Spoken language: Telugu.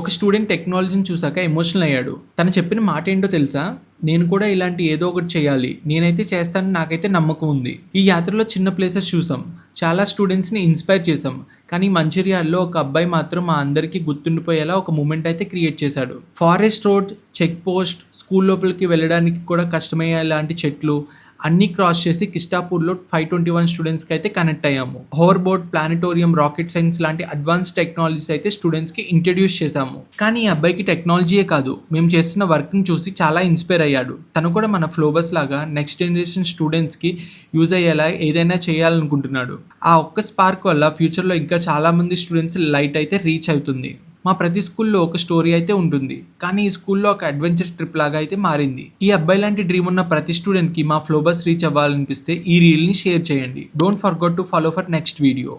ఒక స్టూడెంట్ టెక్నాలజీని చూసాక ఎమోషనల్ అయ్యాడు. తను చెప్పిన మాట ఏంటో తెలుసా? నేను కూడా ఇలాంటి ఏదో ఒకటి చేయాలి. నేనైతే చేస్తానని నాకైతే నమ్మకం ఉంది. ఈ యాత్రలో చిన్న ప్లేసెస్ చూసాం. చాలా స్టూడెంట్స్‌ని ఇన్‌స్పైర్ చేశాం. కానీ మంచిర్యాలలో ఒక అబ్బాయి మాత్రం మా అందరికీ గుర్తుండిపోయేలా ఒక మూమెంట్ అయితే క్రియేట్ చేశాడు. Forest road, check post, school లోపలికి వెళ్ళడానికి కూడా కష్టమయ్యేలాంటి చెట్లు అన్నీ క్రాస్ చేసి కిష్టాపూర్‌లో 521 స్టూడెంట్స్‌కి అయితే కనెక్ట్ అయ్యాము. Hover boat, planetarium, rocket science లాంటి అడ్వాన్స్డ్ టెక్నాలజీస్ అయితే స్టూడెంట్స్‌కి ఇంట్రడ్యూస్ చేశాము. కానీ ఈ అబ్బాయికి టెక్నాలజీయే కాదు, మేము చేస్తున్న వర్క్‌ని చూసి చాలా ఇన్స్పైర్ అయ్యాడు. తను కూడా మన ఫ్లోబస్ లాగా నెక్స్ట్ జనరేషన్ స్టూడెంట్స్‌కి యూజ్ అయ్యేలా ఏదైనా చేయాలనుకుంటున్నాడు. ఆ ఒక్క స్పార్క్ వల్ల ఫ్యూచర్‌లో ఇంకా చాలామంది స్టూడెంట్స్ లైట్ అయితే రీచ్ అవుతుంది. మా ప్రతి స్కూల్లో ఒక స్టోరీ అయితే ఉంటుంది. కానీ ఈ స్కూల్లో ఒక అడ్వెంచర్ ట్రిప్ లాగా అయితే మారింది. ఈ అబ్బాయి లాంటి డ్రీమ్ ఉన్న ప్రతి స్టూడెంట్‌కి మా ఫ్లోబస్ రీచ్ అవ్వాలనిపిస్తే ఈ రీల్‌ని షేర్ చేయండి. Don't forget to follow for next video.